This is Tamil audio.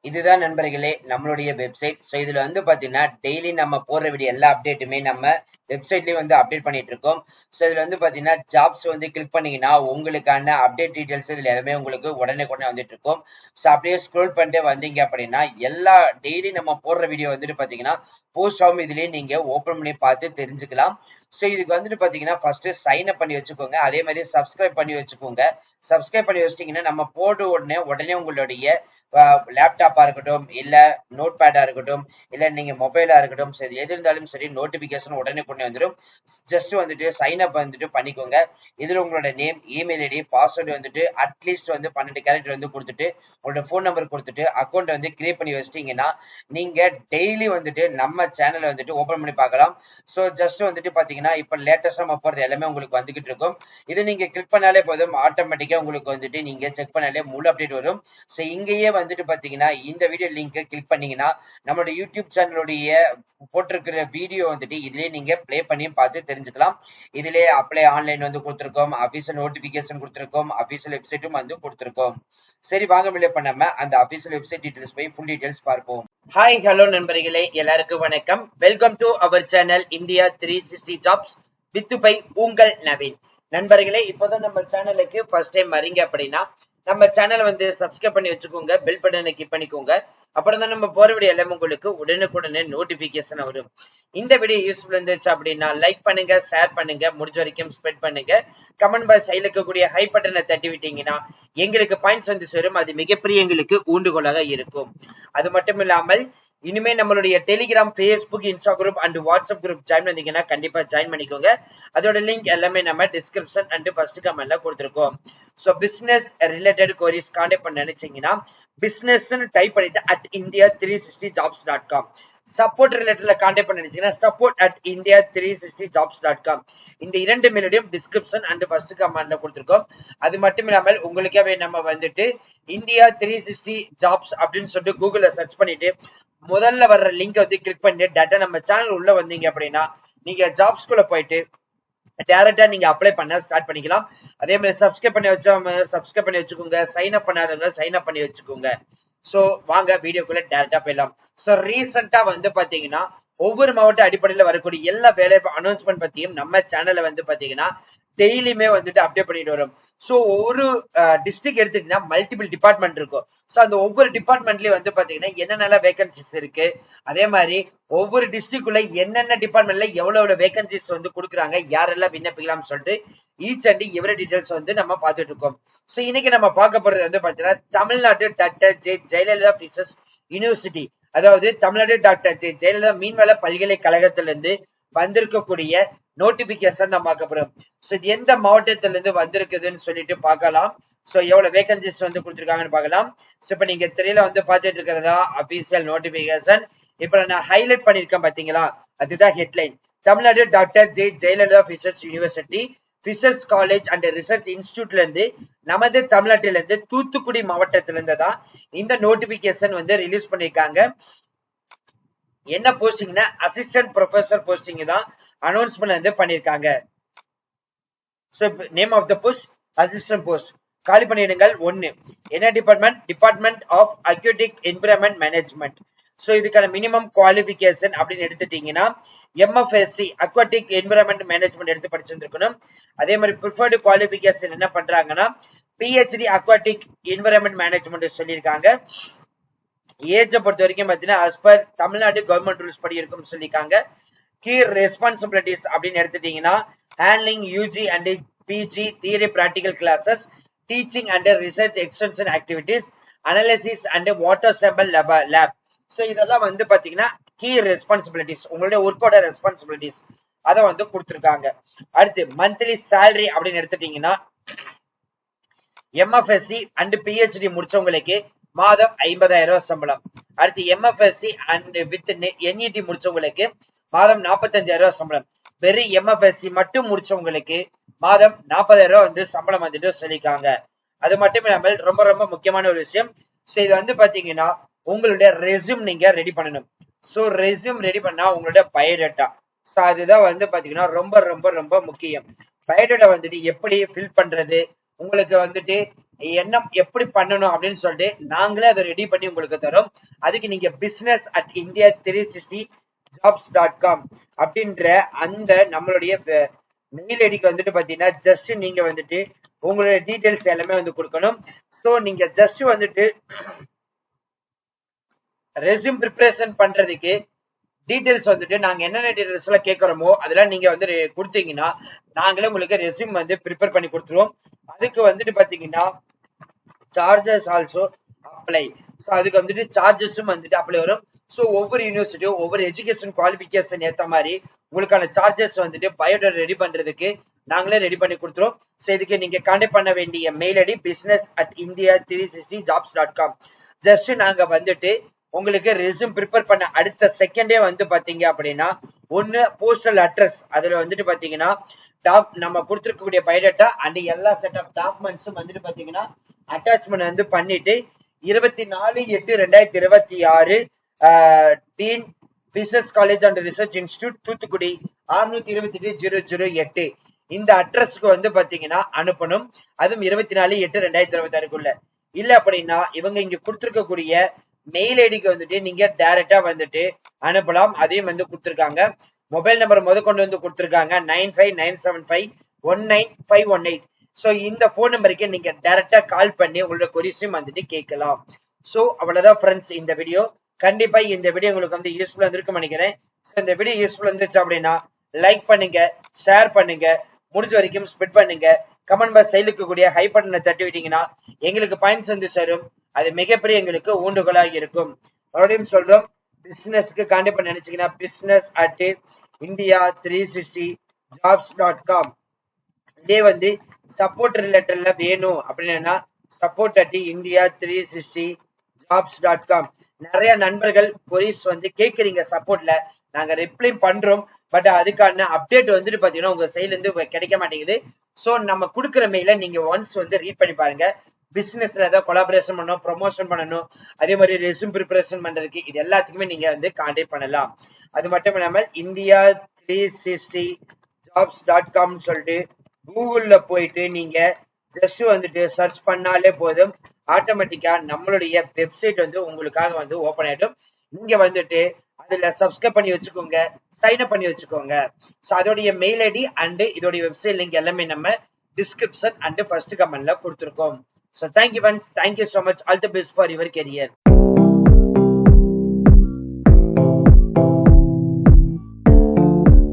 இதுதான் நண்பர்களே நம்மளுடைய வெப்சைட். ஸோ இதுல வந்து பாத்தீங்கன்னா டெய்லி நம்ம போடுற வீடியோ எல்லா அப்டேட்டுமே நம்ம வெப்சைட்லயே வந்து அப்டேட் பண்ணிட்டு இருக்கோம். ஸோ இதுல வந்து பாத்தீங்கன்னா ஜாப்ஸ் வந்து கிளிக் பண்ணீங்கன்னா உங்களுக்கான அப்டேட் டீடைல்ஸ் இதுல எல்லாமே உங்களுக்கு உடனே வந்துட்டு இருக்கும். ஸோ அப்படியே ஸ்க்ரோல் பண்ணிட்டு வந்தீங்க அப்படின்னா எல்லா டெய்லி நம்ம போடுற வீடியோ வந்துட்டு பாத்தீங்கன்னா போஸ்ட் ஆகும். இதுலயே நீங்க ஓபன் பண்ணி பார்த்து தெரிஞ்சுக்கலாம். ஸோ இதுக்கு வந்துட்டு பாத்தீங்கன்னா ஃபர்ஸ்ட் சைன் அப் பண்ணி வச்சுக்கோங்க. அதே மாதிரி சப்ஸ்கிரைப் பண்ணி வச்சுக்கோங்க. சப்ஸ்கிரைப் பண்ணி வச்சிட்டீங்கன்னா நம்ம போடு உடனே உங்களுடைய லேப்டாப்பா இருக்கட்டும், இல்ல நோட் பேடா இருக்கட்டும், இல்ல நீங்க மொபைலா இருக்கட்டும், சரி எது இருந்தாலும் சரி நோட்டிபிகேஷன் உடனே கொண்டு வந்துடும். ஜஸ்ட் வந்துட்டு சைன் அப் வந்துட்டு பண்ணிக்கோங்க. இதுல உங்களோட நேம், இமெயில் ஐடி, பாஸ்வேர்டு வந்துட்டு அட்லீஸ்ட் வந்து 12 கேரக்டர் வந்து கொடுத்துட்டு உங்களோட ஃபோன் நம்பர் கொடுத்துட்டு அக்கௌண்ட் வந்து கிரியேட் பண்ணி வச்சிட்டீங்கன்னா நீங்க டெய்லி வந்துட்டு நம்ம சேனலை வந்துட்டு ஓபன் பண்ணி பார்க்கலாம். ஸோ ஜஸ்ட் வந்துட்டு பாத்தீங்கன்னா இப்ப லேட்டஸ்டா நம்ம போறது எல்லாமே உங்களுக்கு வந்துகிட்டு இருக்கும். இது நீங்க கிளிக் பண்ணாலே போதும், ஆட்டோமேட்டிக்கா உங்களுக்கு வந்துட்டு நீங்க செக் பண்ணாலே முழு அப்டேட் வரும். ஸோ இங்கேயே வந்துட்டு பாத்தீங்கன்னா இந்த வீடியோ லிங்கை கிளிக் பண்ணீங்கன்னா நம்மளோட யூடியூப் சேனலுடைய போட்டிருக்கிற வீடியோ வந்துட்டு இதுலயே நீங்க பிளே பண்ணி பார்த்து தெரிஞ்சுக்கலாம். இதுலயே அப்ளை ஆன்லைன் வந்து கொடுத்துருக்கோம், அபிஷியல் நோட்டிபிகேஷன் கொடுத்துருக்கோம், அபிஷியல் வெப்சைட்டும் வந்து கொடுத்துருக்கோம். சரி வாங்க மில்லே பண்ணாம அந்த அபிஷியல் வெப்சைட் டீடைல்ஸ் போய் ஃபுல் டீடைல்ஸ் பார்ப்போம். ஹாய் ஹலோ நண்பர்களே, எல்லாருக்கும் வணக்கம். Welcome to our channel India 360 jobs with by உங்கள் நவீன். நண்பர்களே, இப்போதான் நம்ம சேனலுக்கு ஃபர்ஸ்ட் டைம் வரீங்க அப்படின்னா நம்ம சேனலை வந்து சப்ஸ்கிரைப் பண்ணி வச்சுக்கோங்க, பெல் பட்டனை கிளிக் பண்ணிக்கோங்க. அப்புறம் தான் நம்ம போற வீடியோ எல்லாமே உங்களுக்கு உடனுக்குடனே நோட்டிபிகேஷன் வரும். இந்த வீடியோ யூஸ்ஃபுல் இருந்துச்சு அப்படின்னா லைக் பண்ணுங்க, ஷேர் பண்ணுங்க, முடிஞ்ச வரைக்கும் ஸ்ப்ரெட் பண்ணுங்க. கமெண்ட் பாக்ஸ் சைடுல இருக்கக்கூடிய ஹை பட்டனை தட்டி விட்டீங்கன்னா எங்களுக்கு பாயிண்ட்ஸ் வந்து சேரும். அது மிகப்பெரிய எங்களுக்கு ஊண்டுகோலாக இருக்கும். அது மட்டும் இல்லாமல் இனிமே நம்மளுடைய Telegram, Facebook, Insta group and WhatsApp group join வந்தீங்கன்னா கண்டிப்பா ஜாயின் பண்ணிக்கோங்க. அதோட லிங்க் எல்லாமே நம்ம டிஸ்கிரிப்ஷன் அண்ட் ஃபர்ஸ்ட் கமெண்ட்ல கொடுத்துருக்கோம். So business related queries contact பண்ண நினைச்சீங்கன்னா பிசினஸ் டைப் பண்ணிட்டு @india360jobs.com. சப்போர்ட் ரிலேட்டட்ல கான்டாக்ட் பண்ண நினைச்சீங்கன்னா support@india360jobs.com. இந்த இரண்டு மெயிலையும் டிஸ்கிரிப்ஷன் அண்ட் ஃபர்ஸ்ட் கமெண்ட்ல கொடுத்துருக்கோம். அது மட்டும் இல்லாமல் உங்களுக்காகவே நம்ம வந்துட்டு இந்தியா 360 ஜாப்ஸ் அப்படின்னு சொல்லிட்டு கூகுள்ல சர்ச் பண்ணிட்டு முதல்ல வர்ற லிங்க் வந்து கிளிக் பண்ணிட்டு டேட்டா நம்ம சேனல் உள்ள வந்தீங்க அப்படின்னா நீங்க ஜாப்ஸ்குள்ள போயிட்டு டைரக்டா நீங்க அப்ளை பண்ண ஸ்டார்ட் பண்ணிக்கலாம். அதே மாதிரி சப்ஸ்கிரைப் பண்ணி வச்சவங்க சப்ஸ்கிரைப் பண்ணி வச்சுக்கோங்க, சைன் அப் பண்ணாதவங்க சைன் அப் பண்ணி வச்சுக்கோங்க. சோ வாங்க வீடியோக்குள்ள டைரக்டா போயிடலாம். சோ ரீசெண்டா வந்து பாத்தீங்கன்னா ஒவ்வொரு மாவட்ட அடிப்படையில வரக்கூடிய எல்லா வேலை அனௌன்ஸ்மெண்ட் பத்தியும் நம்ம சேனல்ல வந்து பாத்தீங்கன்னா டெய்லியுமே வந்துட்டு அப்டேட் பண்ணிட்டு வரும். சோ ஒவ்வொரு டிஸ்ட்ரிக்ட் எடுத்துட்டீங்கன்னா மல்டிபிள் டிபார்ட்மெண்ட் இருக்கும். சோ அந்த ஒவ்வொரு டிபார்ட்மெண்ட்லயும் வந்து பாத்தீங்கன்னா என்னென்ன வேகன்சிஸ் இருக்கு, அதே மாதிரி ஒவ்வொரு டிஸ்ட்ரிக்ட்குள்ள என்னென்ன டிபார்ட்மெண்ட்ல எவ்வளவு வேகன்சிஸ் வந்து கொடுக்குறாங்க, யாரெல்லாம் விண்ணப்பிக்கலாம்னு சொல்லிட்டு ஈச் அண்ட் எவ்ரி டீடைல்ஸ் வந்து நம்ம பார்த்துட்டு இருக்கோம். சோ இன்னைக்கு நம்ம பார்க்க போறது வந்து பாத்தீங்கன்னா Tamil Nadu doctor Jayalalithaa business university, அதாவது தமிழ்நாடு டாக்டர் ஜெயலலிதா மீன்வள பல்கலைக்கழகத்திலிருந்து வந்திருக்கக்கூடிய நோட்டிபிகேஷன் நம்ம பார்க்க போறோம். சோ இது எந்த மாவட்டத்துல இருந்து வந்திருக்குதுன்னு சொல்லிட்டு பார்க்கலாம். சோ எவ்வளவு வேகன்சிஸ் வந்து கொடுத்திருக்காங்கன்னு பார்க்கலாம். சோ இப்ப நீங்க திரையில வந்து பார்த்துட்டு இருக்கிறதா அபிஷியல் நோட்டிபிகேஷன். இப்ப நான் ஹைலைட் பண்ணிருக்கேன் பாத்தீங்களா, அதுதான் headline. Tamil Nadu doctor Jayalalithaa business university business college and research இன்ஸ்டிடியூட்ல இருந்து நமது தமிழ்நாட்டில இருந்து தூத்துக்குடி மாவட்டத்தில இருந்து தான் இந்த நோட்டிபிகேஷன் வந்து ரிலீஸ் பண்ணிருக்காங்க. என்ன போஸ்டிங்னா அசிஸ்டன்ட் ப்ரொஃபசர் போஸ்டிங் தான் அனௌன்ஸ்மெண்ட் வந்து பண்ணிருக்காங்க. So name of the post assistant post. காலி பணியிடங்கள் 1. என்ன department? Department of aquatic environment management. So இதுக்கான மினிமம் குவாலிஃபிகேஷன் அப்படின்னு எடுத்துட்டீங்கன்னா MFSC அக்வாட்டிக் என்விரான்மெண்ட் மேனேஜ்மெண்ட் எடுத்து படிச்சிருக்கணும். அதே மாதிரி ப்ரிஃபர்டு குவாலிஃபிகேஷன் என்ன பண்றாங்கன்னா PhD அக்வாட்டிக் என்விரான்மெண்ட் மேனேஜ்மெண்ட் சொல்லியிருக்காங்க. ஏஜ் பொறுத்த வரைக்கும் பாத்தீங்கன்னா as per Tamil Nadu government rules படி இருக்கும்னு சொல்லியிருக்காங்க. கீ ரெஸ்பான்சிபிலிட்டிஸ் அப்படின்னு எடுத்துட்டீங்கன்னா handling UG and PG theory practical classes, teaching and research extension activities, analysis and water sample lab. So இதெல்லாம் வந்து பாத்தீங்கன்னா கீ ரெஸ்பான்சிபிலிட்டிஸ், உங்களுடைய ஒர்க்கோட ரெஸ்பான்சிபிலிட்டிஸ் அதை வந்து கொடுத்துருக்காங்க. அடுத்து மந்த்லி சேலரி அப்படின்னு எடுத்துட்டீங்கன்னா MFSC அண்ட் PhD முடிச்சவங்களுக்கு மாதம் 50,000 ரூபாய் சம்பளம். அடுத்து MFSC அண்ட் வித் NET முடிச்சவங்களுக்கு மாதம் 45,000 ரூபாய் சம்பளம். வெறும் MFSC மட்டும் முடிச்சவங்களுக்கு மாதம் 40,000 ரூபாய் வந்து சம்பளம் வந்துட்டு சொல்லியிருக்காங்க. அது மட்டும் இல்லாமல் ரொம்ப ரொம்ப முக்கியமான ஒரு விஷயம், சோ இது வந்து பாத்தீங்கன்னா உங்களுடைய ரெஸ்யூம் நீங்க ரெடி பண்ணணும். சோ ரெஸ்யூம் ரெடி பண்ணா உங்களுடைய பயோடேட்டா, அதுதான் வந்து பாத்தீங்கன்னா ரொம்ப ரொம்ப ரொம்ப முக்கியம். பயோடேட்டா வந்துட்டு எப்படி ஃபில் பண்றது, உங்களுக்கு வந்துட்டு என்ன எப்படி பண்ணணும் அப்படின்னு சொல்லிட்டு நாங்களே அதை ரெடி பண்ணி உங்களுக்கு தரோம். அதுக்கு நீங்க business@india360jobs.com அப்படின்ற அந்த நம்மளுடைய மெயில் ஐடிக்கு வந்துட்டு பாத்தீங்கன்னா ஜஸ்ட் நீங்க வந்துட்டு உங்களுடைய டீடைல்ஸ் எல்லாமே வந்து கொடுக்கணும். ஸோ நீங்க ஜஸ்ட் வந்துட்டு ரெஸ்யூம் ப்ரிப்பரேஷன் பண்றதுக்கு டீடைல்ஸ் வந்துட்டு நாங்க என்னென்ன டீடைல்ஸ் எல்லாம் கேட்கறோமோ அதெல்லாம் நீங்க வந்து கொடுத்தீங்கன்னா நாங்களே உங்களுக்கு ரெஸ்யூம் வந்து ப்ரிப்பேர் பண்ணி கொடுத்துருவோம். அதுக்கு வந்துட்டு பாத்தீங்கன்னா சார்ஜஸ் ஆல்சோ அப்ளை. அதுக்கு வந்துட்டு சார்ஜஸும் வந்துட்டு அப்ளை வரும். ஸோ ஒவ்வொரு யூனிவர்சிட்டியும் ஒவ்வொரு எஜுகேஷன் குவாலிஃபிகேஷன் ஏற்ற மாதிரி உங்களுக்கான சார்ஜஸ் வந்துட்டு பயோடேட்டா ரெடி பண்றதுக்கு நாங்களே ரெடி பண்ணி கொடுத்துருவோம். ஸோ இதுக்கு நீங்க கான்டாக்ட் பண்ண வேண்டிய மெயில் ஐடி business@india360jobs.com. ஜஸ்ட் நாங்க வந்துட்டு உங்களுக்கு ரெஸ்யூம் ப்ரிப்பேர் பண்ண அடுத்த செகண்டே வந்து பாத்தீங்க அப்படின்னா ஒன்னு போஸ்டல் அட்ரஸ் அதுல வந்துட்டு பாத்தீங்கன்னா நம்ம கொடுத்துருக்கக்கூடிய பயோடேட்டா அண்ட் எல்லா செட் ஆஃப் டாக்குமெண்ட்ஸும் வந்துட்டு பாத்தீங்கன்னா அட்டாச்மெண்ட் வந்து பண்ணிட்டு 24/8/2026 Dean business college and research institute Thoothukudi 628-008 இந்த அட்ரஸ்க்கு வந்து பாத்தீங்கன்னா அனுப்பணும். அதுவும் 24/8/2026 இல்ல அப்படின்னா இவங்க இங்க கொடுத்துருக்கக்கூடிய மெயில் ஐடிக்கு வந்துட்டு நீங்க டைரக்டா வந்துட்டு அனுப்பலாம். அதையும் வந்து கொடுத்துருக்காங்க. மொபைல் நம்பர் முதற்கொண்டு வந்து கொடுத்துருக்காங்க 9597519518. ஸோ இந்த போன் நம்பருக்கு நீங்க டைரக்டா கால் பண்ணி உங்களோட கொரிஸையும் வந்துட்டு கேட்கலாம். ஸோ அவ்வளவுதான் ஃப்ரெண்ட்ஸ் இந்த வீடியோ. கண்டிப்பா இந்த வீடியோ உங்களுக்கு வந்து யூஸ்ஃபுல்லா இருந்திருக்கும் நினைக்கிறேன். இந்த வீடியோ யூஸ்ஃபுல்லா இருந்துச்சு அப்படின்னா லைக் பண்ணுங்க, ஷேர் பண்ணுங்க, முடிஞ்ச வரைக்கும் ஸ்ப்ரெட் பண்ணுங்க. கமெண்ட் பாக்ஸ் சைடுல இருக்கக்கூடிய ஹை பட்டனை தட்டி விட்டீங்கன்னா எங்களுக்கு பாயிண்ட்ஸ் வந்து சேரும். அது மிகப்பெரிய எங்களுக்கு ஊண்டுகோலாக இருக்கும். மறுபடியும் சொல்றோம், பிசினஸ்க்கு கான்டாக்ட் பண்ண நினைச்சீங்கன்னா business@india360jobs.com. இதே வந்து சப்போர்ட் ரிலேட்டட்ல வேணும் அப்படின்னா support@india360jobs.com. நிறைய நண்பர்கள் கொரிஸ் வந்து கேக்குறீங்க சப்போர்ட்ல, நாங்க ரிப்ளை பண்றோம். பட் அதுக்கான அப்டேட் வந்துட்டு பாத்தீங்கன்னா உங்க சைட்ல இருந்து கிடைக்க மாட்டேங்குது. சோ நம்ம கொடுக்குற மெயில நீங்க ஒன்ஸ் வந்து ரீட் பண்ணி பாருங்க. பிசினஸ்ல ஏதாவது கொலாபரேஷன் பண்ணணும், ப்ரொமோஷன் பண்ணணும், அதே மாதிரி ரெஸ்யூம் ப்ரிப்பரேஷன் பண்றதுக்கு இது எல்லாத்துக்குமே நீங்க வந்து கான்டாக்ட் பண்ணலாம். அது மட்டும் இல்லாமல் india360jobs.com சொல்லிட்டு கூகுள்ல போயிட்டு நீங்க ஜஸ்ட் வந்துட்டு சர்ச் பண்ணாலே போதும், ஆட்டோமேட்டிக்கா நம்மளுடைய வெப்சைட் வந்து உங்களுக்காக வந்து ஓபன் ஆயிடும். நீங்க வந்துட்டு அதுல சப்ஸ்கிரைப் பண்ணி வச்சுக்கோங்க, சைன் அப் பண்ணி வச்சுக்கோங்க. ஸோ அதோடைய மெயில் ஐடி அண்ட் இதோடைய வெப்சைட் லிங்க் எல்லாமே நம்ம டிஸ்கிரிப்ஷன் அண்ட் ஃபர்ஸ்ட் கமெண்ட்ல கொடுத்துருக்கோம். So thank you friends, thank you so much, all the best for your career.